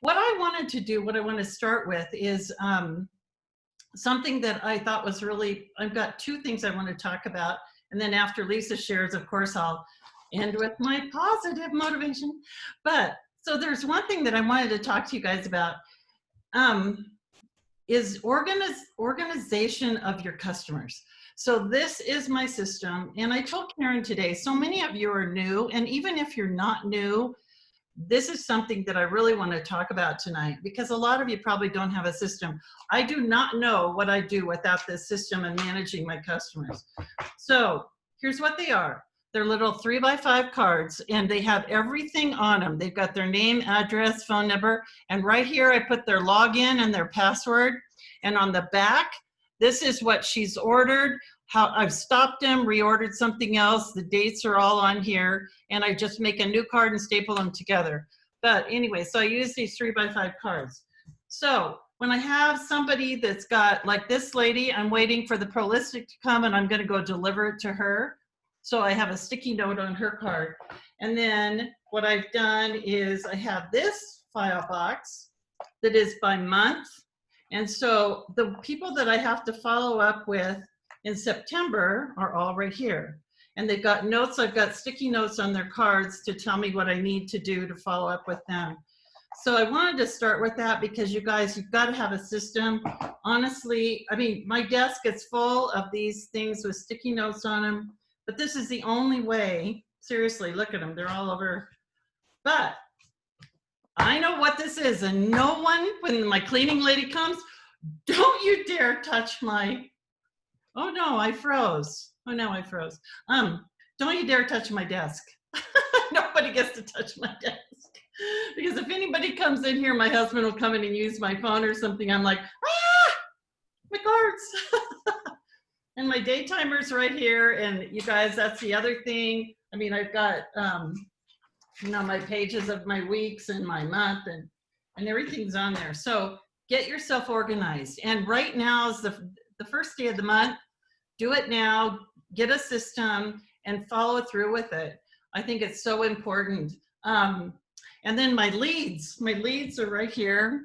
what I wanted to do, what I want to start with is something that I thought was really, I've got two things I want to talk about. And then after Lisa shares, of course, I'll end with my positive motivation. But so there's one thing that I wanted to talk to you guys about is organization of your customers. So this is my system. And I told Karen today, so many of you are new. And even if you're not new, this is something that I really want to talk about tonight, because a lot of you probably don't have a system. I do not know what I do without this system and managing my customers. So here's what they are. They're little 3x5 cards, and they have everything on them. They've got their name, address, phone number, and right here I put their login and their password. And on the back, this is what she's ordered, how I've stopped them, reordered something else. The dates are all on here, and I just make a new card and staple them together. But anyway, so I use these 3x5 cards. So when I have somebody that's got, like this lady, I'm waiting for the Prolistic to come and I'm going to go deliver it to her. So I have a sticky note on her card. And then what I've done is I have this file box that is by month. And so the people that I have to follow up with in September are all right here. And they've got notes, I've got sticky notes on their cards to tell me what I need to do to follow up with them. So I wanted to start with that because you guys, you've got to have a system. Honestly, I mean, my desk is full of these things with sticky notes on them, but this is the only way. Seriously, look at them, they're all over. But I know what this is, and no one, when my cleaning lady comes, don't you dare touch my, oh no, I froze. Oh no, I froze. Don't you dare touch my desk. Nobody gets to touch my desk. Because if anybody comes in here, my husband will come in and use my phone or something. I'm like, ah, my cards. And my day timer's right here. And you guys, that's the other thing. I mean, I've got, you know, my pages of my weeks and my month and everything's on there. So get yourself organized. And right now is the first day of the month. Do it now, get a system and follow through with it. I think it's so important. And then my leads are right here.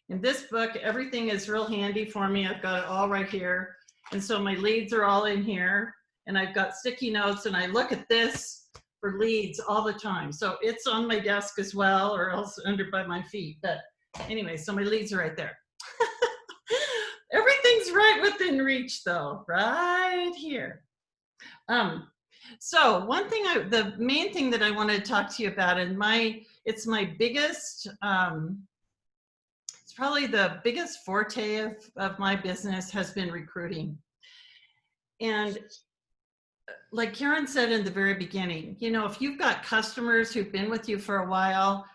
In this book, everything is real handy for me. I've got it all right here. And so my leads are all in here, and I've got sticky notes, and I look at this for leads all the time. So it's on my desk as well, or else under by my feet. But anyway, so my leads are right there. Everything's right within reach though, right here. So one thing, the main thing that I wanted to talk to you about, and it's my biggest, it's probably the biggest forte of my business has been recruiting. And like Karen said in the very beginning, you know, if you've got customers who've been with you for a while,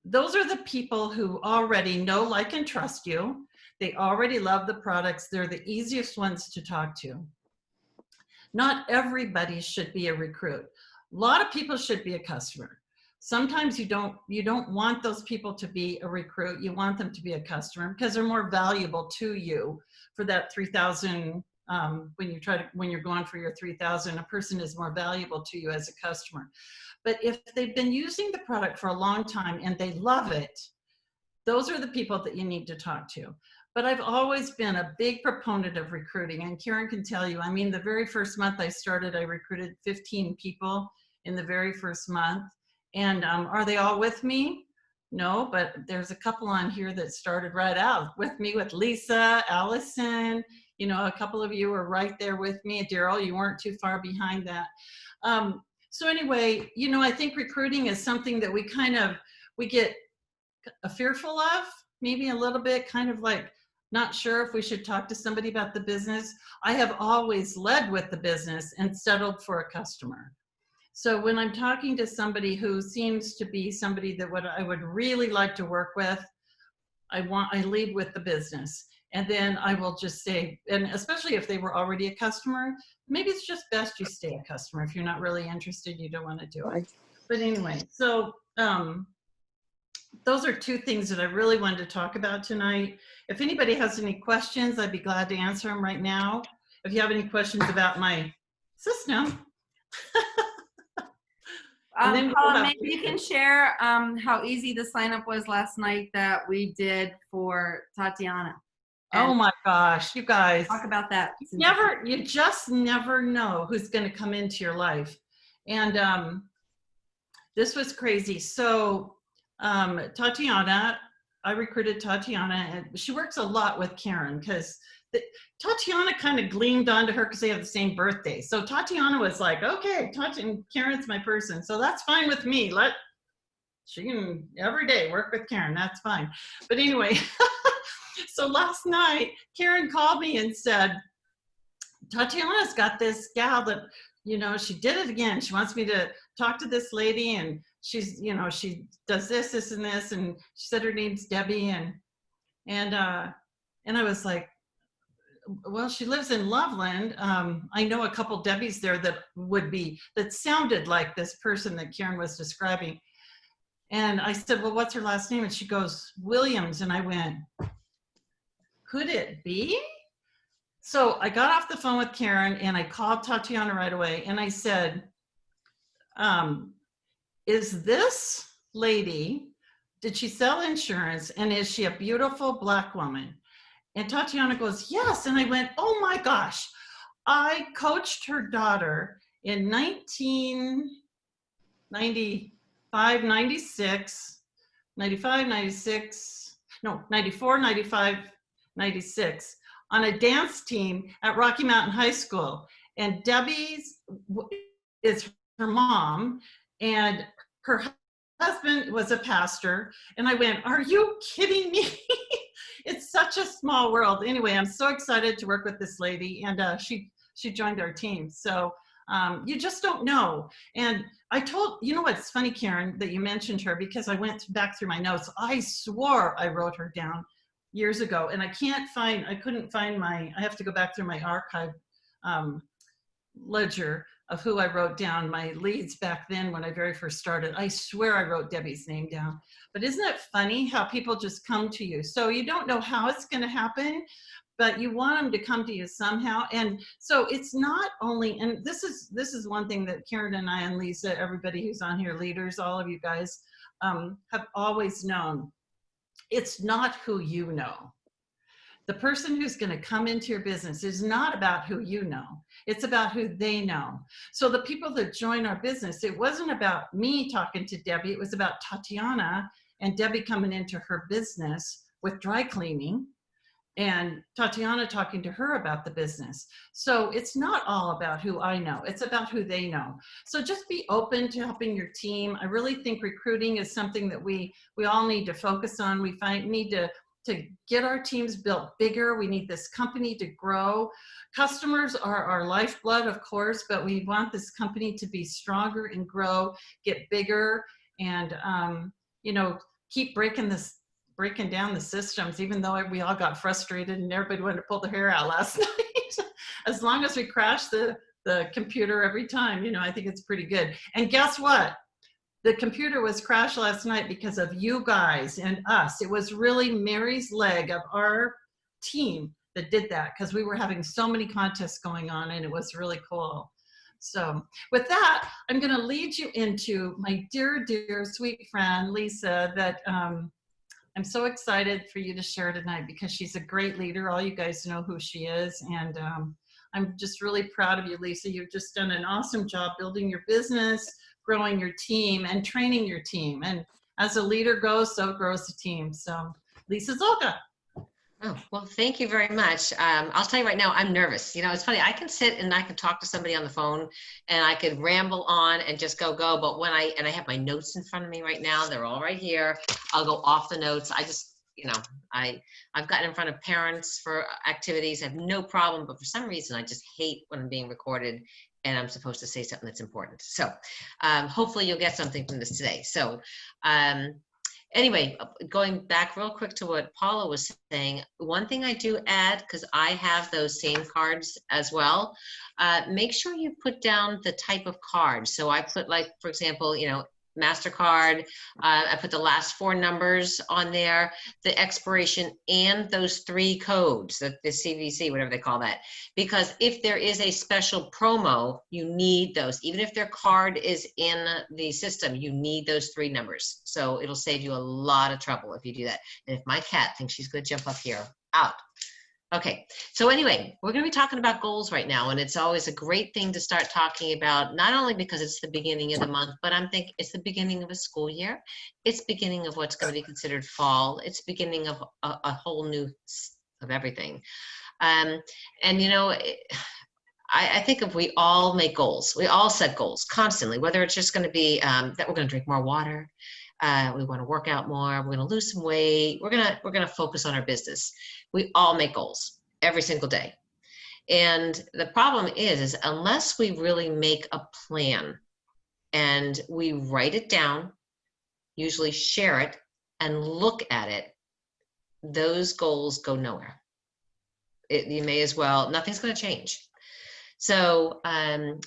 those are the people who already know, like, and trust you. They already love the products. They're the easiest ones to talk to. Not everybody should be a recruit. A lot of people should be a customer. Sometimes you don't want those people to be a recruit. You want them to be a customer because they're more valuable to you for that 3,000. When you're going for your 3,000, a person is more valuable to you as a customer. But if they've been using the product for a long time and they love it, those are the people that you need to talk to. But I've always been a big proponent of recruiting, and Karen can tell you, I mean, the very first month I started, I recruited 15 people in the very first month. And are they all with me? No, but there's a couple on here that started right out with me, with Lisa, Allison, you know, a couple of you were right there with me. Daryl, you weren't too far behind that. So anyway, you know, I think recruiting is something that we get fearful of, maybe a little bit, kind of like not sure if we should talk to somebody about the business. I have always led with the business and settled for a customer. So when I'm talking to somebody who seems to be somebody that I would really like to work with, I lead with the business. And then I will just say, and especially if they were already a customer, maybe it's just best you stay a customer. If you're not really interested, you don't want to do it. But anyway, so those are two things that I really wanted to talk about tonight. If anybody has any questions, I'd be glad to answer them right now. If you have any questions about my system. And then we'll Paula, have maybe you can share how easy the sign up was last night that we did for Tatiana. Oh my gosh, you guys. Talk about that. You just never know who's going to come into your life. And this was crazy. So Tatiana, I recruited Tatiana, and she works a lot with Karen because Tatiana kind of gleamed onto her because they have the same birthday. So Tatiana was like, okay, Karen's my person. So that's fine with me. She can every day work with Karen. That's fine. But anyway, so last night, Karen called me and said, Tatiana's got this gal that, she did it again. She wants me to talk to this lady, and she's, she does this, this, and this. And she said her name's Debbie. And I was like, well, she lives in Loveland. I know a couple Debbies there that sounded like this person that Karen was describing. And I said, well, what's her last name? And she goes, Williams. And I went, could it be? So I got off the phone with Karen and I called Tatiana right away. And I said, is this lady, did she sell insurance? And is she a beautiful Black woman? And Tatiana goes, yes. And I went, oh my gosh, I coached her daughter in 1995, 96, 95, 96, no, 94, 95, 96 on a dance team at Rocky Mountain High School. And Debbie's is her mom, and her husband was a pastor. And I went, are you kidding me? It's such a small world. Anyway, I'm so excited to work with this lady, and she joined our team. So you just don't know. And I told, what's funny, Karen, that you mentioned her, because I went back through my notes. I swore I wrote her down years ago, and I couldn't find I have to go back through my archive ledger of who I wrote down my leads back then when I very first started. I swear I wrote Debbie's name down. But isn't it funny how people just come to you? So you don't know how it's going to happen, but you want them to come to you somehow. And so it's not only, and this is one thing that Karen and I and Lisa, everybody who's on here, leaders, all of you guys, have always known. It's not who you know. The person who's going to come into your business is not about who you know. It's about who they know. So the people that join our business, it wasn't about me talking to Debbie. It was about Tatiana and Debbie coming into her business with dry cleaning, and Tatiana talking to her about the business. So it's not all about who I know. It's about who they know. So just be open to helping your team. I really think recruiting is something that we all need to focus on. We need to get our teams built bigger. We need this company to grow. Customers are our lifeblood, of course, but we want this company to be stronger and grow, get bigger, and keep breaking down the systems, even though we all got frustrated and everybody wanted to pull their hair out last night. As long as we crash the computer every time, I think it's pretty good. And guess what? The computer was crashed last night because of you guys and us. It was really Mary's leg of our team that did that, because we were having so many contests going on, and it was really cool. So with that, I'm going to lead you into my dear, dear, sweet friend, Lisa, that I'm so excited for you to share tonight, because she's a great leader. All you guys know who she is. And I'm just really proud of you, Lisa. You've just done an awesome job building your business, growing your team, and training your team. And as a leader goes, so grows the team. So Lisa Zolka. Oh, well, thank you very much. I'll tell you right now, I'm nervous. It's funny. I can sit and I can talk to somebody on the phone, and I could ramble on and just go. But when I have my notes in front of me right now, they're all right here. I'll go off the notes. I just, I've gotten in front of parents for activities. I have no problem, but for some reason, I just hate when I'm being recorded and I'm supposed to say something that's important. So hopefully you'll get something from this today. So anyway, going back real quick to what Paula was saying, one thing I do add, because I have those same cards as well, make sure you put down the type of card. So I put, like, for example, MasterCard. I put the last 4 numbers on there, the expiration, and those 3 codes, the CVC, whatever they call that. Because if there is a special promo, you need those. Even if their card is in the system, you need those 3 numbers. So it'll save you a lot of trouble if you do that. And if my cat thinks she's going to jump up here, out. Okay, so anyway, we're going to be talking about goals right now, and it's always a great thing to start talking about, not only because it's the beginning of the month, but I'm thinking it's the beginning of a school year. It's beginning of what's going to be considered fall. It's beginning of a whole new of everything. And you know, I think if we all make goals, we all set goals constantly, whether it's just going to be that we're going to drink more water, we want to work out more, we're going to lose some weight, we're going to focus on our business. We all make goals every single day. And the problem is unless we really make a plan and we write it down, usually share it and look at it, those goals go nowhere. You may as well, nothing's going to change. So,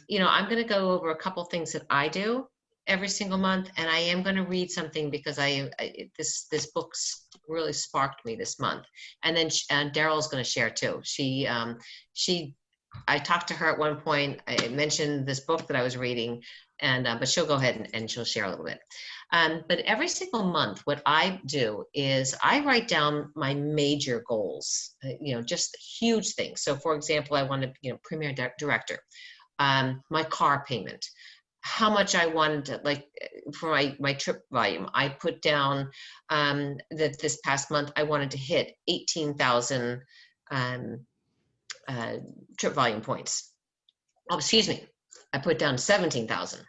you know, I'm going to go over a couple things that I do every single month, and I am going to read something because this book's really sparked me this month. And then Daryl's going to share too. I talked to her at one point. I mentioned this book that I was reading, and but she'll go ahead and she'll share a little bit. But every single month, what I do is I write down my major goals. You know, just huge things. So, for example, I want to, you know, Premier Director, my car payment, how much I wanted to, like, for my trip volume. I put down that this past month I wanted to hit 18,000 trip volume points. Oh, excuse me. I put down 17,000.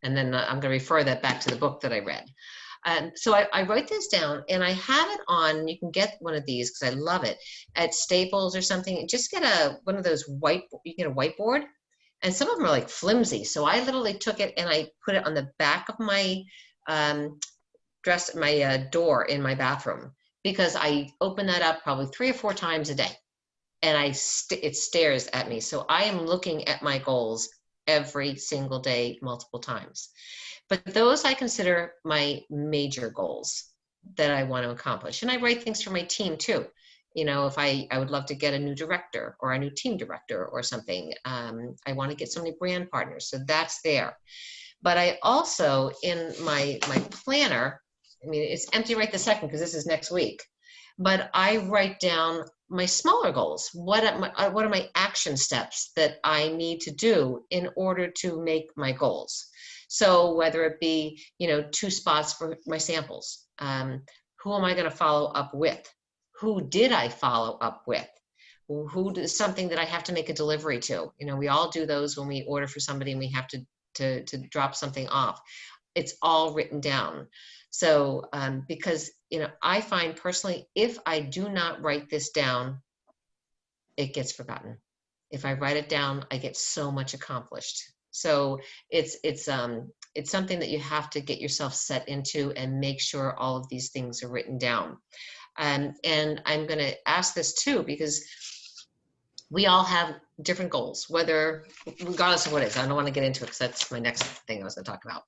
And then I'm going to refer that back to the book that I read. So I write this down, and I have it on, you can get one of these because I love it, at Staples or something. Just get one of those you get a whiteboard, and some of them are like flimsy. So I literally took it and I put it on the back of my door in my bathroom, because I open that up probably 3 or 4 times a day, and it stares at me. So I am looking at my goals every single day, multiple times. But those I consider my major goals that I want to accomplish. And I write things for my team too. You know, if I would love to get a new director or a new team director or something. I want to get so many brand partners. So that's there. But I also, in my planner, I mean, it's empty right this second because this is next week. But I write down my smaller goals. What are my action steps that I need to do in order to make my goals? So whether it be, you know, 2 spots for my samples, who am I going to follow up with? Who did I follow up with? Who does something that I have to make a delivery to? You know, we all do those when we order for somebody and we have to drop something off. It's all written down. So because, you know, I find personally, if I do not write this down, it gets forgotten. If I write it down, I get so much accomplished. So it's something that you have to get yourself set into and make sure all of these things are written down. And I'm going to ask this too, because we all have different goals, regardless of what it is. I don't want to get into it because that's my next thing I was going to talk about.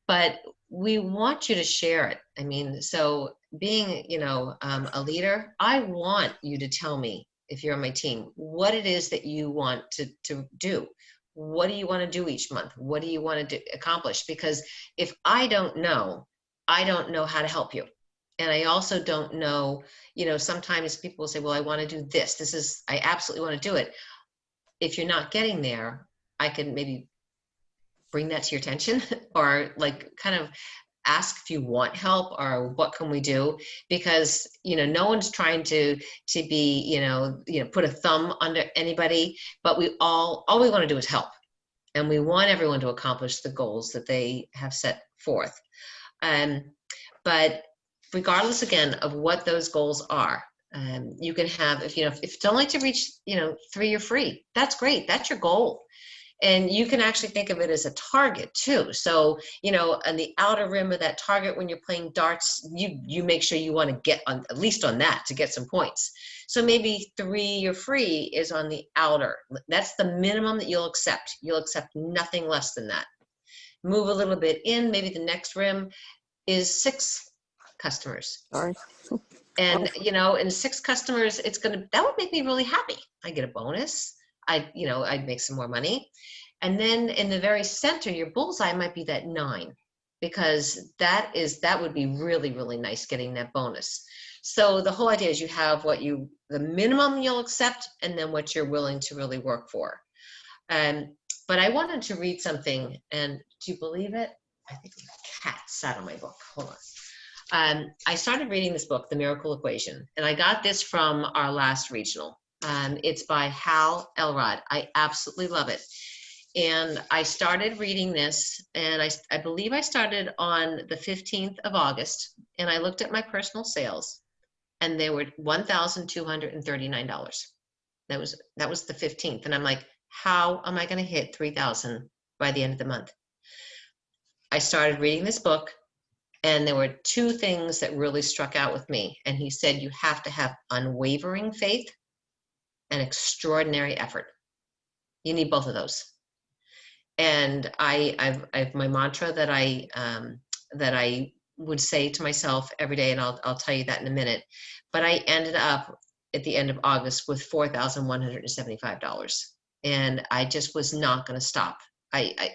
But we want you to share it. I mean, so being, you know, a leader, I want you to tell me, if you're on my team, what it is that you want to do. What do you want to do each month? What do you want to accomplish? Because if I don't know how to help you. And I also don't know, you know, sometimes people will say, well, I want to do this. I absolutely want to do it. If you're not getting there, I can maybe bring that to your attention, or like kind of ask if you want help, or what can we do? Because, you know, no one's trying to be, you know, put a thumb under anybody, but all we want to do is help. And we want everyone to accomplish the goals that they have set forth. But regardless, again, of what those goals are, you can have, if it's only to reach, 3 you're free, that's great. That's your goal. And you can actually think of it as a target too. So, on the outer rim of that target, when you're playing darts, you make sure you want to get on, at least on that, to get some points. So maybe 3 you're free is on the outer. That's the minimum that you'll accept. You'll accept nothing less than that. move a little bit in, maybe the next rim is 6 customers. Sorry. And, you know, in 6 customers, that would make me really happy. I get a bonus. I'd make some more money. And then in the very center, your bullseye might be that 9, because that would be really, really nice getting that bonus. So the whole idea is you have the minimum you'll accept, and then what you're willing to really work for. But I wanted to read something, and do you believe it? I think a cat sat on my book. Hold on. I started reading this book, The Miracle Equation, and I got this from our last regional. It's by Hal Elrod. I absolutely love it. And I started reading this, and I believe I started on the 15th of August, and I looked at my personal sales, and they were $1,239. That was the 15th, and I'm like, how am I going to hit 3,000 by the end of the month? I started reading this book, and there were 2 things that really struck out with me. And he said, you have to have unwavering faith and extraordinary effort. You need both of those. And I've my mantra that I would say to myself every day, and I'll tell you that in a minute. But I ended up at the end of August with $4,175, and I just was not going to stop. If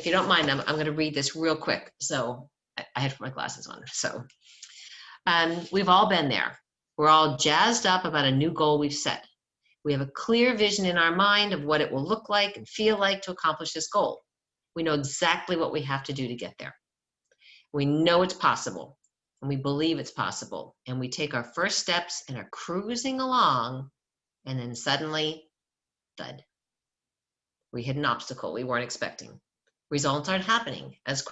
you don't mind, I'm going to read this real quick. So I had to put my glasses on. So we've all been there. We're all jazzed up about a new goal we've set. We have a clear vision in our mind of what it will look like and feel like to accomplish this goal. We know exactly what we have to do to get there. We know it's possible, and we believe it's possible. And we take our first steps and are cruising along, and then suddenly, thud. We hit an obstacle we weren't expecting. Results aren't happening as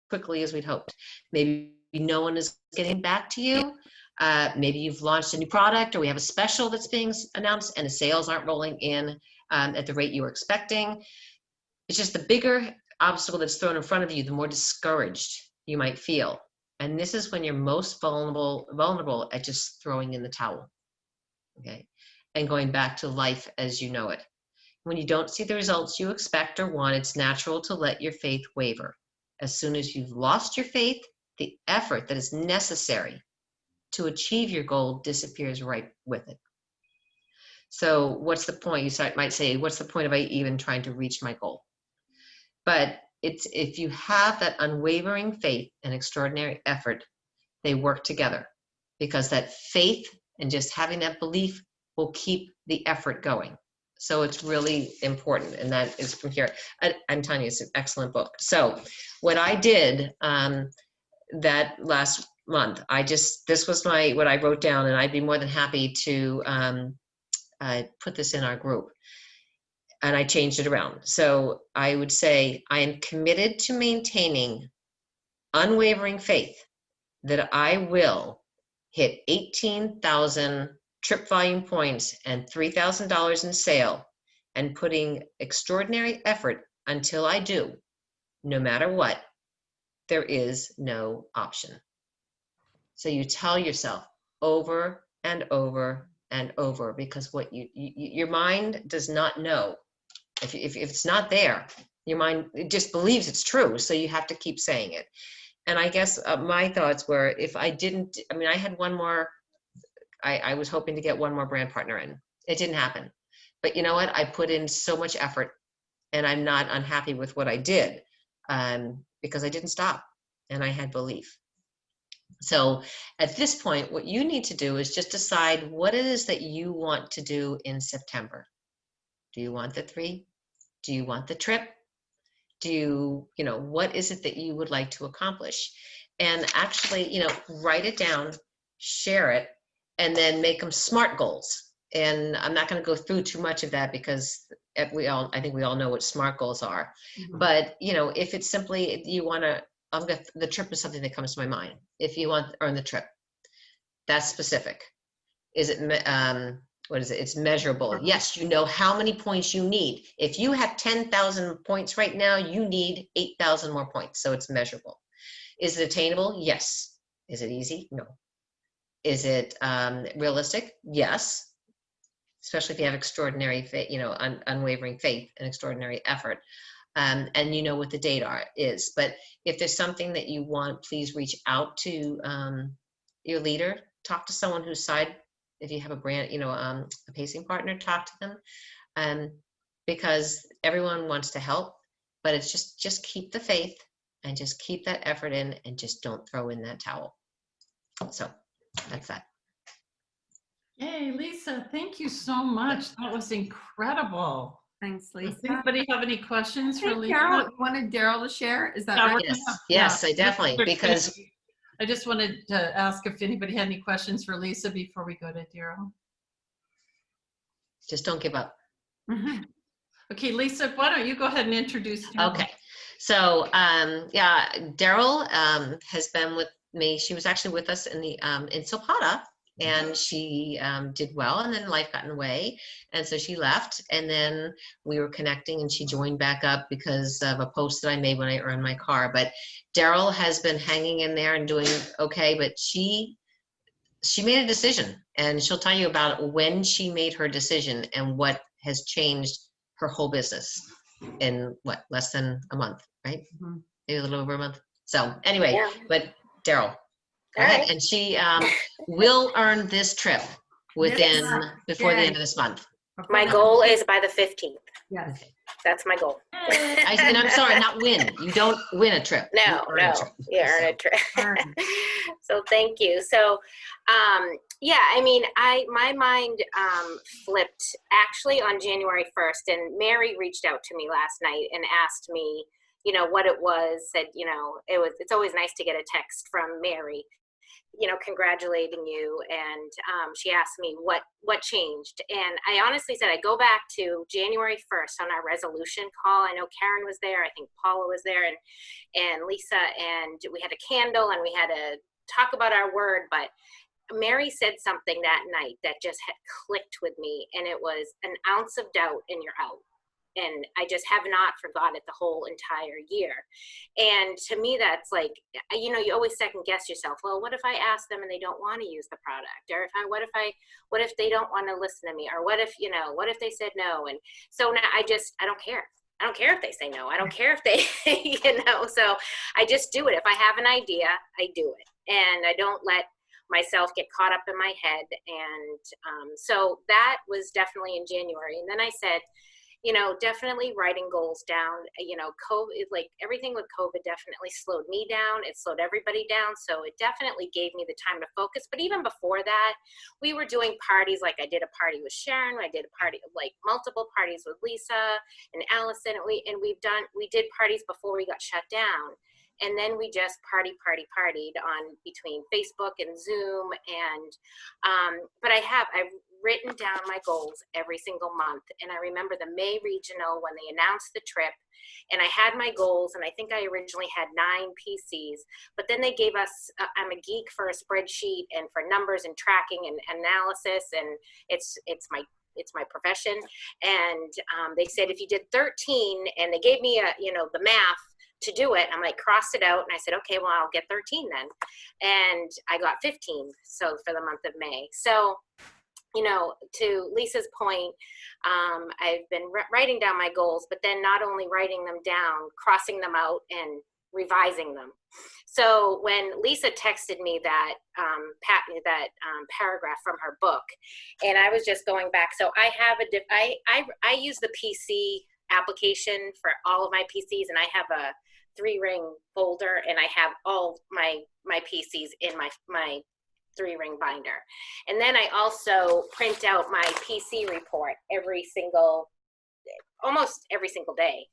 quickly as we'd hoped. Maybe no one is getting back to you. Maybe you've launched a new product, or we have a special that's being announced, and the sales aren't rolling in at the rate you were expecting. It's just the bigger obstacle that's thrown in front of you, the more discouraged you might feel. And this is when you're most vulnerable at just throwing in the towel, okay, and going back to life as you know it. When you don't see the results you expect or want, it's natural to let your faith waver. As soon as you've lost your faith, the effort that is necessary to achieve your goal disappears right with it. So what's the point? You might say, what's the point of I even trying to reach my goal? But if you have that unwavering faith and extraordinary effort, they work together, because that faith and just having that belief will keep the effort going. So it's really important, and that is from here. I'm telling you, it's an excellent book. So what I did that last month, this was what I wrote down, and I'd be more than happy to put this in our group. And I changed it around. So I would say, I am committed to maintaining unwavering faith that I will hit 18,000 trip volume points and $3,000 in sale, and putting extraordinary effort until I do. No matter what, there is no option. So you tell yourself over and over and over, because what your mind does not know. If it's not there, your mind, it just believes it's true. So you have to keep saying it. And I guess my thoughts were, if I didn't, I had one more, I was hoping to get one more brand partner in. It didn't happen. But you know what? I put in so much effort, and I'm not unhappy with what I did, because I didn't stop, and I had belief. So at this point, what you need to do is just decide what it is that you want to do in September. Do you want the 3? Do you want the trip? What is it that you would like to accomplish? And actually, write it down, share it, and then make them SMART goals. And I'm not going to go through too much of that, because I think we all know what SMART goals are. Mm-hmm. But, if it's simply, the trip is something that comes to my mind. If you want to earn the trip, that's specific. Is it, what is it? It's measurable. Yes, you know how many points you need. If you have 10,000 points right now, you need 8,000 more points. So it's measurable. Is it attainable? Yes. Is it easy? No. Is it realistic? Yes. Especially if you have extraordinary faith, unwavering faith and extraordinary effort. and you know what the date is. But if there's something that you want, please reach out to your leader. Talk to someone whose side, if you have a brand, a pacing partner, talk to them, because everyone wants to help, but it's just keep the faith and just keep that effort in and just don't throw in that towel. So that's that. Yay, Lisa, thank you so much. That was incredible. Thanks, Lisa. Does anybody have any questions for Hey, Lisa? Daryl, you wanted Daryl to share? Is that Yeah, right? we're Yes, gonna- yes, yeah. I definitely, because I just wanted to ask if anybody had any questions for Lisa before we go to Daryl. just don't give up. Mhm. Okay, Lisa, why don't you go ahead and introduce Daryl? Okay, so yeah, Daryl has been with me. She was actually with us in Silpata, and she did well, and then life got in the way, and so she left, and then we were connecting, and she joined back up because of a post that I made when I earned my car. But Daryl has been hanging in there and doing okay, but she made a decision, and she'll tell you about when she made her decision and what has changed her whole business in less than a month, right? Mhm. Maybe a little over a month. So anyway, Yeah. but Daryl, go All ahead. right. And she will earn this trip before the end of this month. My goal is by the 15th. Yes. Okay. That's my goal. And I'm sorry, not win. You don't win a trip. You No, earn a no, trip. you earn a trip. Earn. So thank you. So, yeah, I mean, my mind flipped actually on January 1st, and Mary reached out to me last night and asked me, what it was. Said, it's always nice to get a text from Mary, congratulating you. And she asked me what changed. And I honestly said, I go back to January 1st on our resolution call. I know Karen was there. I think Paula was there, and Lisa, and we had a candle and we had to talk about our word. But Mary said something that night that just had clicked with me. And it was an ounce of doubt and you're out. And I just have not forgot it the whole entire year. And to me, that's like, you always second guess yourself. Well, what if I ask them and they don't want to use the product? Or what if they don't want to listen to me? Or what if they said no? And so now I don't care. I don't care if they say no. I don't care if they, so I just do it. If I have an idea, I do it. And I don't let myself get caught up in my head. And so that was definitely in January. And then I said, definitely writing goals down. COVID, like everything with COVID definitely slowed me down. It slowed everybody down. So it definitely gave me the time to focus. But even before that, we were doing parties. Like I did a party with Sharon. I did a party, like multiple parties with Lisa and Allison. And we did parties before we got shut down. And then we just partied on between Facebook and Zoom. And, but I've written down my goals every single month. And I remember the May regional when they announced the trip, and I had my goals, and I think I originally had 9 PCs, but then they gave us, I'm a geek for a spreadsheet and for numbers and tracking and analysis. And it's my profession. And they said, if you did 13, and they gave me the math to do it, I'm like, crossed it out, and I said, okay, well, I'll get 13 then. And I got 15, so for the month of May. So, to Lisa's point, I've been writing down my goals, but then not only writing them down, crossing them out and revising them. So when Lisa texted me that paragraph from her book, and I was just going back, so I have I use the PC application for all of my PCs, and I have a 3-ring folder, and I have all my PCs in my 3-ring binder. And then I also print out my PC report almost every single day,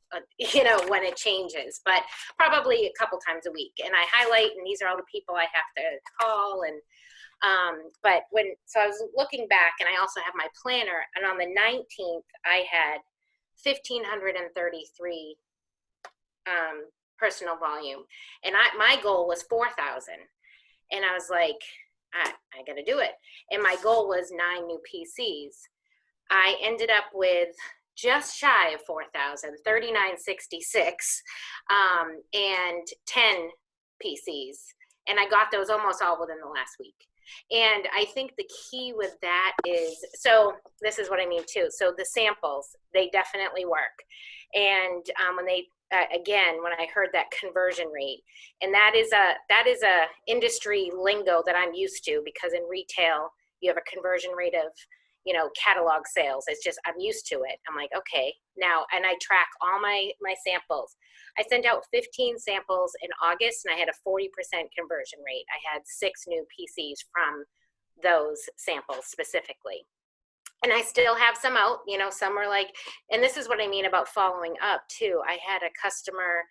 when it changes, but probably a couple times a week. And I highlight, and these are all the people I have to call. And so I was looking back, and I also have my planner, and on the 19th, I had 1,533 personal volume, and my goal was 4,000, and I was like, I gotta do it. And my goal was 9 new PCs. I ended up with just shy of 4,000, 3,966, and 10 PCs, and I got those almost all within the last week. And I think the key with that is, so this is what I mean too. So the samples, they definitely work. And when again when I heard that conversion rate, and that is a industry lingo that I'm used to, because in retail you have a conversion rate of, catalog sales. It's just, I'm used to it. I'm like, okay, now, and I track all my samples. I sent out 15 samples in August and I had a 40% conversion rate. I had 6 new PCs from those samples specifically. And I still have some out, some are like, and this is what I mean about following up too. I had a customer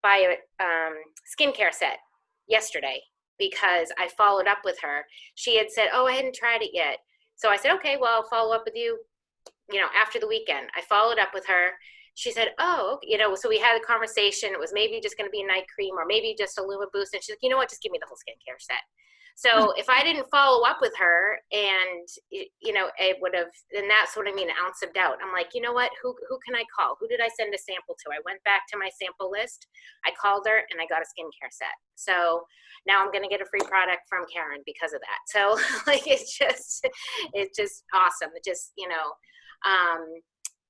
buy a skincare set yesterday because I followed up with her. She had said, oh, I hadn't tried it yet. So I said, okay, well, I'll follow up with you, after the weekend. I followed up with her. She said, oh, so we had a conversation. It was maybe just going to be a night cream or maybe just a Luma Boost. And she's like, you know what, just give me the whole skincare set. So if I didn't follow up with her and, it would have, then that's what I mean, an ounce of doubt. I'm like, you know what, who can I call? Who did I send a sample to? I went back to my sample list. I called her and I got a skincare set. So now I'm going to get a free product from Karen because of that. So it's just awesome. It just,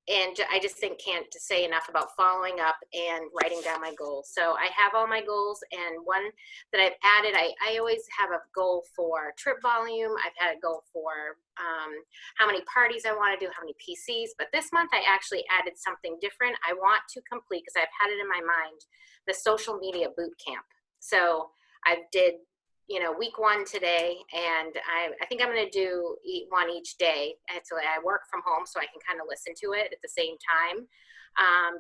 and I just can't say enough about following up and writing down my goals. So I have all my goals, and one that I've added, I always have a goal for trip volume. I've had a goal for how many parties I want to do, how many PCs. But this month I actually added something different. I want to complete, because I've had it in my mind, the social media boot camp. So I did week 1 today, and I think I'm going to do one each day. And so I work from home, so I can kind of listen to it at the same time,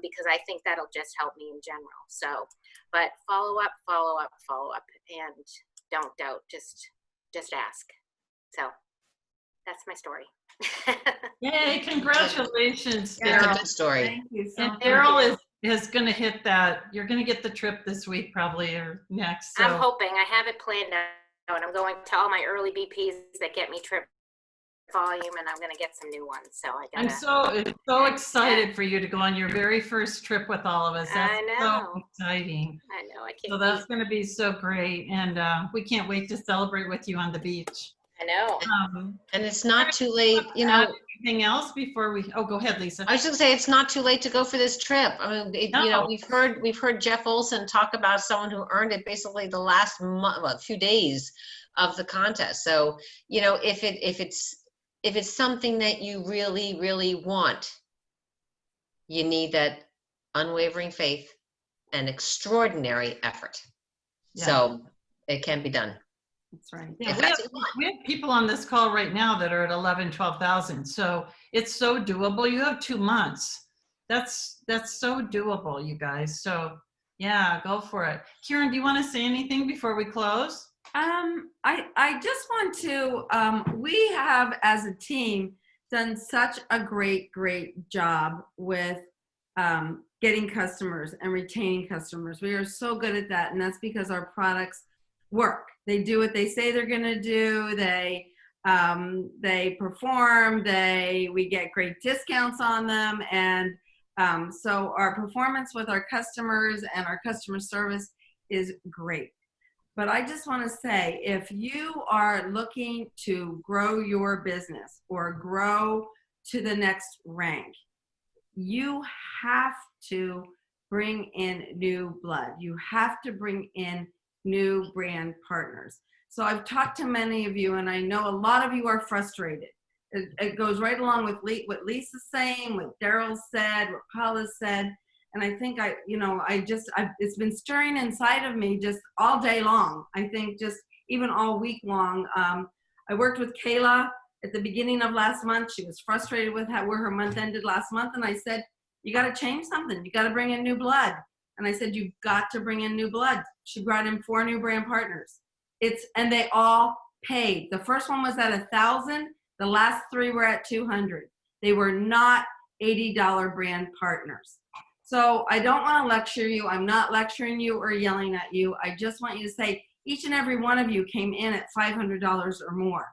because I think that'll just help me in general. So, but follow up, and don't doubt. Just ask. So that's my story. Yay, congratulations, It's a Daryl. good story. Thank you so And much. Daryl is going to hit that. You're going to get the trip this week probably, or next. So. I'm hoping. I have it planned out. I'm going to all my early VPs that get me trip volume, and I'm going to get some new ones. So I'm so excited for you to go on your very first trip with all of us. That's I so know. exciting. I know. I can't. So that's going to be so great, and we can't wait to celebrate with you on the beach. I know. And it's not too late, Anything else before we? Oh, go ahead, Lisa. I was just gonna say, it's not too late to go for this trip. I mean, No. we've heard Jeff Olson talk about someone who earned it basically the last few days of the contest. So, if it's something that you really, really want, you need that unwavering faith and extraordinary effort. Yeah. So it can be done. That's right. Yeah, If we that's have, what you want. we have people on this call right now that are at 11, 12,000. So it's so doable. You have 2 months. That's so doable, you guys. So yeah, go for it. Karen, do you want to say anything before we close? I just want to, we have as a team done such a great job with getting customers and retaining customers. We are so good at that, and that's because our products work. They do what they say they're going to do. They perform. We get great discounts on them, and so our performance with our customers and our customer service is great. But I just want to say, if you are looking to grow your business or grow to the next rank, you have to bring in new blood. You have to bring in new brand partners. So I've talked to many of you, and I know a lot of you are frustrated. It goes right along with what Lisa's saying, what Daryl said, what Paula said. And I think it's been stirring inside of me just all day long. I think just even all week long. I worked with Kayla at the beginning of last month. She was frustrated with where her month ended last month. And I said, you got to change something. You got to bring in new blood. And I said, you've got to bring in new blood. She brought in 4 new brand partners. And they all paid. The first one was at 1,000. The last 3 were at 200. They were not $80 brand partners. So I don't want to lecture you. I'm not lecturing you or yelling at you. I just want you to say each and every one of you came in at $500 or more,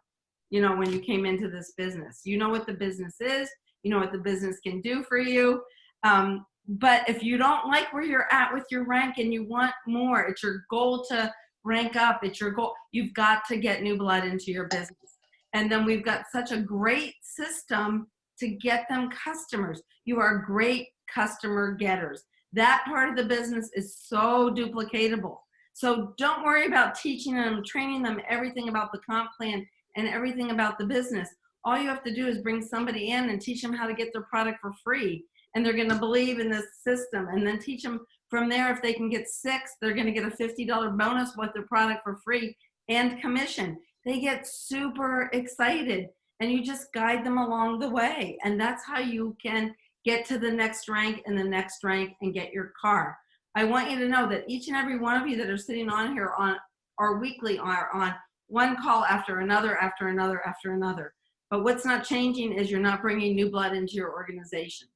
when you came into this business. You know what the business is. You know what the business can do for you. But if you don't like where you're at with your rank and you want more, it's your goal to rank up. It's your goal. You've got to get new blood into your business. And then we've got such a great system to get them customers. You are great customer getters. That part of the business is so duplicatable. So don't worry about teaching them, training them everything about the comp plan and everything about the business. All you have to do is bring somebody in and teach them how to get their product for free. And they're going to believe in this system, and then teach them from there. If they can get 6, they're going to get a $50 bonus with their product for free and commission. They get super excited, and you just guide them along the way. And that's how you can get to the next rank and the next rank and get your car. I want you to know that each and every one of you that are sitting on here on our weekly are on one call after another, after another, after another. But what's not changing is you're not bringing new blood into your organization.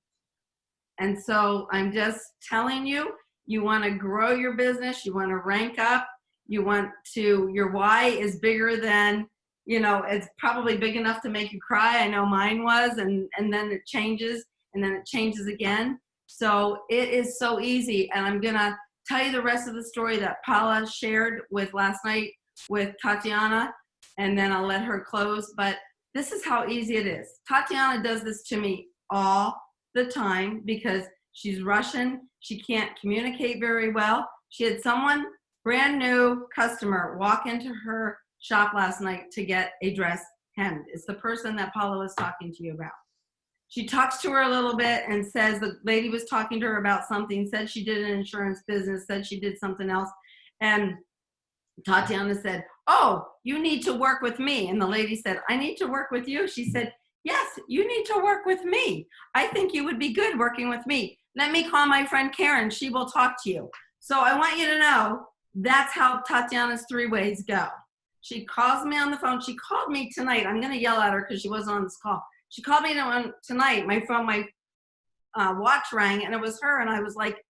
And so I'm just telling you, you want to grow your business, you want to rank up, you want to, your why is bigger than, you know, it's probably big enough to make you cry. I know mine was, and then it changes, and then it changes again. So it is so easy. And I'm going to tell you the rest of the story that Paula shared with last night with Tatiana, and then I'll let her close. But this is how easy it is. Tatiana does this to me all the time because she's Russian. She can't communicate very well. She had someone, brand new customer, walk into her shop last night to get a dress hemmed. It's the person that Paula was talking to you about. She talks to her a little bit and says the lady was talking to her about something, said she did an insurance business, said she did something else. And Tatiana said, "Oh, you need to work with me." And the lady said, "I need to work with you?" She said, "Yes, you need to work with me. I think you would be good working with me. Let me call my friend Karen. She will talk to you." So I want you to know that's how Tatiana's 3 ways go. She calls me on the phone. She called me tonight. I'm going to yell at her because she wasn't on this call. She called me tonight. My phone, my watch rang, and it was her. And I was like,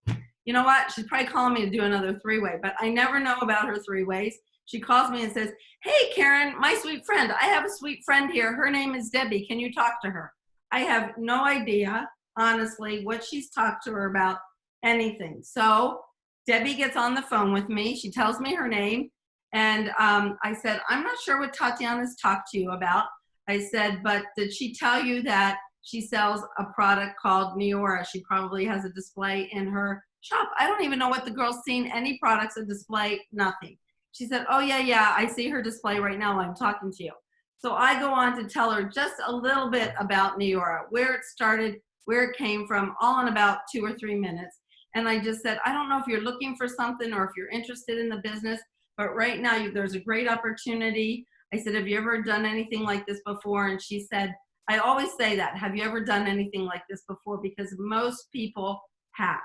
you know what? She's probably calling me to do another 3-way, but I never know about her 3 ways. She calls me and says, "Hey, Karen, my sweet friend. I have a sweet friend here. Her name is Debbie. Can you talk to her?" I have no idea, honestly, what she's talked to her about, anything. So Debbie gets on the phone with me. She tells me her name. And I said, "I'm not sure what Tatiana's talked to you about." I said, "But did she tell you that she sells a product called Neora? She probably has a display in her shop." I don't even know what the girl's seen. Any products, a display, nothing. She said, "Oh, yeah, I see her display right now while I'm talking to you." So I go on to tell her just a little bit about Neora, where it started, where it came from, all in about 2 or 3 minutes. And I just said, "I don't know if you're looking for something or if you're interested in the business, but right now there's a great opportunity." I said, "Have you ever done anything like this before?" And she said, I always say that, "Have you ever done anything like this before?" Because most people have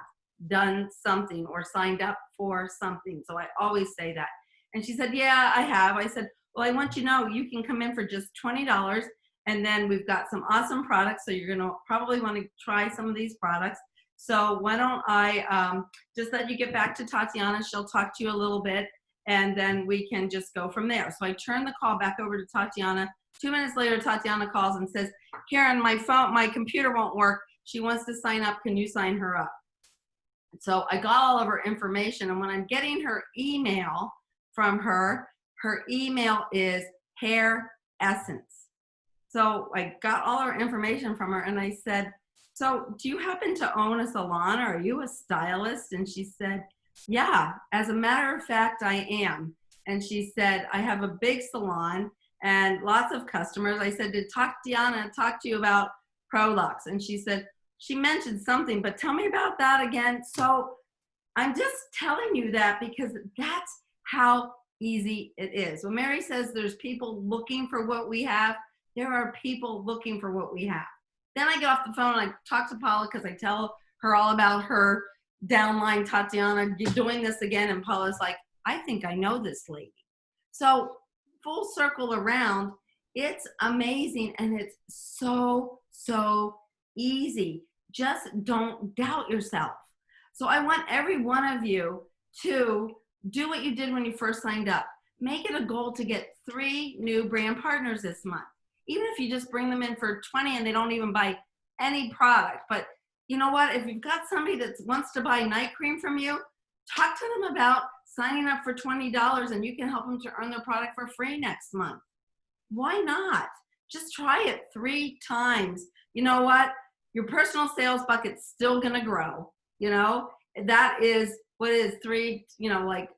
done something or signed up for something. So I always say that. And she said, "Yeah, I have." I said, "Well, I want you to know you can come in for just $20, and then we've got some awesome products. So you're going to probably want to try some of these products. So why don't I just let you get back to Tatiana? She'll talk to you a little bit, and then we can just go from there." So I turn the call back over to Tatiana. 2 minutes later, Tatiana calls and says, "Karen, my computer won't work. She wants to sign up. Can you sign her up?" So I got all of her information, and when I'm getting her email from her email is Hair Essence. So I got all her information from her, and I said, "So do you happen to own a salon, or are you a stylist?" And she said, "Yeah, as a matter of fact, I am." And she said, "I have a big salon and lots of customers." I said, "Did Tatiana talk to you about Prolux?" And she said, "She mentioned something, but tell me about that again." So I'm just telling you that because that's how easy it is. When Mary says there's people looking for what we have, there are people looking for what we have. Then I get off the phone and I talk to Paula because I tell her all about her downline Tatiana doing this again. And Paula's like, "I think I know this lady." So full circle around, it's amazing. And it's so easy. Just don't doubt yourself. So I want every one of you to do what you did when you first signed up. Make it a goal to get 3 new brand partners this month. Even if you just bring them in for 20 and they don't even buy any product. But you know what? If you've got somebody that wants to buy night cream from you, talk to them about signing up for $20 and you can help them to earn their product for free next month. Why not? Just try it 3 times. You know what? Your personal sales bucket's still going to grow, you know, that is what is like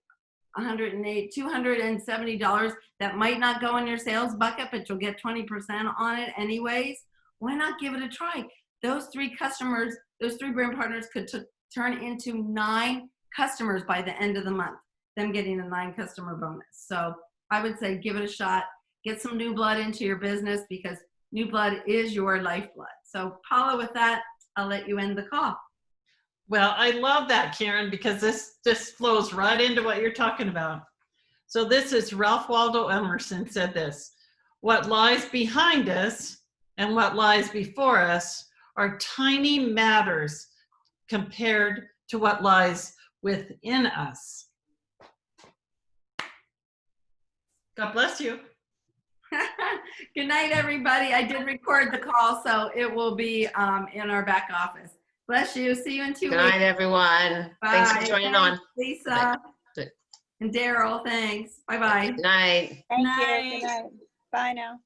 $270 that might not go in your sales bucket, but you'll get 20% on it anyways. Why not give it a try? Those 3 customers, those 3 brand partners could turn into 9 customers by the end of the month, them getting a 9 customer bonus. So I would say give it a shot, get some new blood into your business, because new blood is your lifeblood. So Paula, with that, I'll let you end the call. Well, I love that, Karen, because this just flows right into what you're talking about. So this is Ralph Waldo Emerson said this: what lies behind us and what lies before us are tiny matters compared to what lies within us. God bless you. Good night, everybody. I did record the call, so it will be in our back office. Bless you. See you in 2 Good weeks. night, everyone. Thanks for Bye. joining on. Lisa Bye. and Daryl, thanks. Bye-bye. Good night. Thank Night. you. Good night. Bye now.